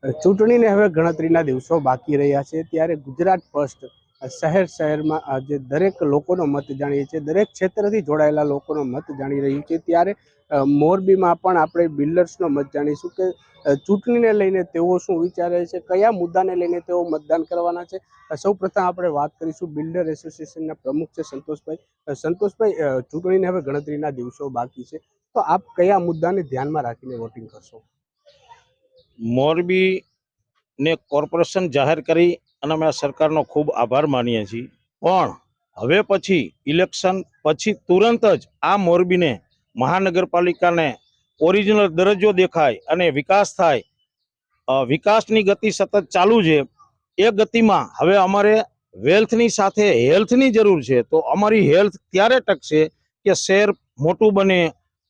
ચૂંટણીને હવે ગણતરીના દિવસો બાકી રહ્યા છે, ત્યારે ગુજરાત ફર્સ્ટ શહેરમાં જે દરેક લોકોનો મત જાણીએ છીએ, દરેક ક્ષેત્રથી જોડાયેલા લોકોનો મત જાણી રહ્યું છે, ત્યારે મોરબીમાં પણ આપણે બિલ્ડર્સનો મત જાણીશું કે ચૂંટણીને લઈને તેઓ શું વિચારે છે, કયા મુદ્દાને લઈને તેઓ મતદાન કરવાના છે. સૌ પ્રથમ આપણે વાત કરીશું બિલ્ડર એસોસિએશનના પ્રમુખ છે સંતોષભાઈ. સંતોષભાઈ, ચૂંટણીને હવે ગણતરીના દિવસો બાકી છે, તો આપ કયા મુદ્દાને ધ્યાનમાં રાખીને વોટિંગ કરશો? મોરબી ને કોર્પોરેશન જાહેર કરી અને અમે સરકારનો ખૂબ આભાર માનીએ છીએ, પણ હવે પછી ઇલેક્શન પછી તુરંત જ આ મોરબીને મહાનગરપાલિકાને ઓરિજિનલ દરજ્જો દેખાય અને વિકાસ થાય. વિકાસની ગતિ સતત ચાલુ છે. એ ગતિમાં હવે અમારે વેલ્થની સાથે હેલ્થની જરૂર છે. તો અમારી હેલ્થ ત્યારે ટકશે કે શહેર મોટું બને,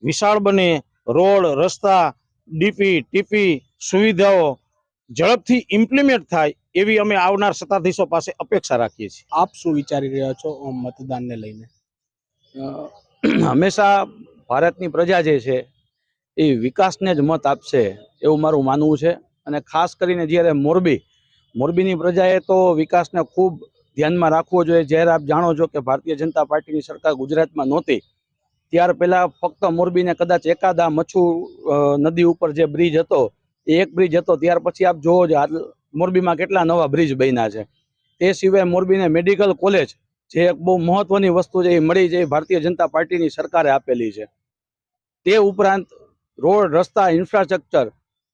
વિશાળ બને, રોડ, રસ્તા, ડીપી, ટીપી સુવિધાઓ ઝડપથી ઇમ્પ્લિમેન્ટ થાય એવી અમે આવનાર સત્તાધીશો પાસે અપેક્ષા રાખીએ છીએ. આપ શું વિચારી રહ્યા છો મતદાનને લઈને? હંમેશા ભારતની પ્રજા જે છે એ વિકાસને જ મત આપશે એવું મારું માનવું છે. અને ખાસ કરીને જ્યારે મોરબીની પ્રજાએ તો વિકાસને ખૂબ ધ્યાનમાં રાખવો જોઈએ. જ્યારે આપ જાણો છો કે ભારતીય જનતા પાર્ટીની સરકાર ગુજરાતમાં નહોતી, ત્યાર પહેલા ફક્ત મોરબીને કદાચ એકાદ આ મચ્છુ નદી ઉપર જે બ્રિજ હતો એ એક બ્રિજ હતો. ત્યાર પછી આપ જોવો છો મોરબીમાં કેટલા નવા બ્રિજ બન્યા છે. તે સિવાય મોરબીને મેડિકલ કોલેજ જે એક બહુ મહત્વની વસ્તુ છે એ મળી જાય ભારતીય જનતા પાર્ટીની સરકારે આપેલી છે. તે ઉપરાંત રોડ, રસ્તા, ઇન્ફ્રાસ્ટ્રક્ચર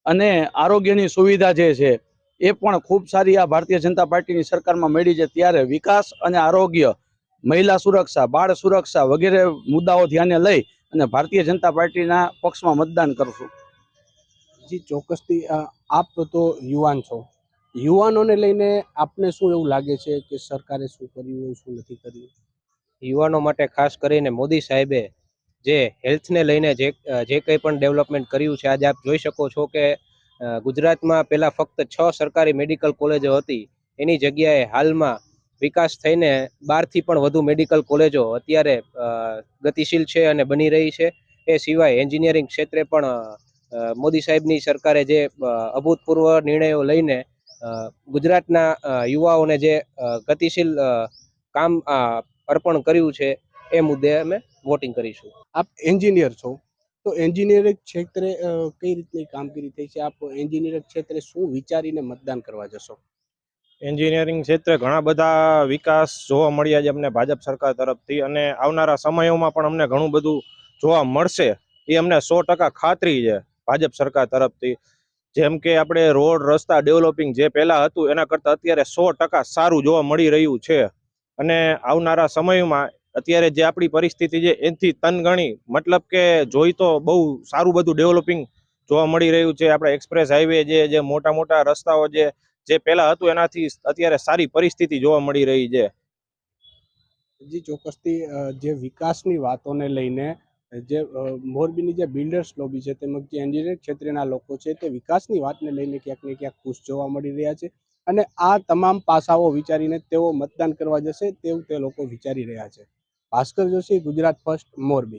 અને આરોગ્યની સુવિધા જે છે એ પણ ખૂબ સારી આ ભારતીય જનતા પાર્ટીની સરકારમાં મળી છે. ત્યારે વિકાસ અને આરોગ્ય, મહિલા સુરક્ષા, બાળ સુરક્ષા વગેરે મુદ્દાઓ ધ્યાને લઈ અને ભારતીય જનતા પાર્ટીના પક્ષમાં મતદાન કરશું. જી ચોક્કસથી. આપ તો યુવાન છો, યુવાનોને લઈને આપને શું એવું લાગે છે કે સરકારે શું કર્યું, શું નથી કર્યું? યુવાનો માટે ખાસ કરીને મોદી સાહેબે જે હેલ્થને લઈને જે કંઈ પણ ડેવલપમેન્ટ કર્યું છે, આજે આપ જોઈ શકો છો કે ગુજરાતમાં પહેલાં ફક્ત 6 સરકારી મેડિકલ કોલેજો હતી, એની જગ્યાએ હાલમાં વિકાસ થઈને 12થી પણ વધુ મેડિકલ કોલેજો અત્યારે ગતિશીલ છે અને બની રહી છે. એ સિવાય એન્જિનિયરિંગ ક્ષેત્રે પણ મોદી સાહેબની સરકારે જે અભૂતપૂર્વ નિર્ણયો લઈને ગુજરાતના યુવાઓને જે ગતિશીલ કામ અર્પણ કર્યું છે, એ મુદ્દે અમે વોટિંગ કરીશું. આપ એન્જિનિયર છો, તો એન્જિનિયરિંગ ક્ષેત્રે કઈ રીતની કામગીરી થઈ છે? આપ એન્જિનિયરિંગ ક્ષેત્રે શું વિચારીને મતદાન કરવા જશો? એન્જિનિયરિંગ ક્ષેત્રે ઘણા બધા વિકાસ જોવા મળ્યા છે અમને ભાજપ સરકાર તરફથી, અને આવનારા સમયોમાં પણ અમને ઘણું બધું જોવા મળશે એ અમને 100% ખાતરી છે ભાજપ સરકાર તરફથી. જેમ કે આપણે રોડ, રસ્તા ડેવલપિંગ જે પહેલાં હતું એના કરતાં અત્યારે 100% સારું જોવા મળી રહ્યું છે. અને આવનારા સમયમાં અત્યારે જે આપણી પરિસ્થિતિ છે એનાથી તનગણી, મતલબ કે જોઈ તો બહુ સારું બધું ડેવલપિંગ જોવા મળી રહ્યું છે. આપણે એક્સપ્રેસ હાઈવે જે મોટા મોટા રસ્તાઓ જે પહેલાં હતું એનાથી અત્યારે સારી પરિસ્થિતિ જોવા મળી રહી છે. જી ચોક્કસથી. જે વિકાસની વાતોને લઈને જે મોરબીની જે બિલ્ડર્સ લોબી છે તેમજ જે એન્જિનિયરિંગ ક્ષેત્રના લોકો છે તે વિકાસની વાતને લઈને ક્યાંક ને ક્યાંક ખુશ જોવા મળી રહ્યા છે, અને આ તમામ પાસાઓ વિચારીને તેઓ મતદાન કરવા જશે તેવું તે લોકો વિચારી રહ્યા છે. ભાસ્કર જોશી, ગુજરાત ફર્સ્ટ, મોરબી.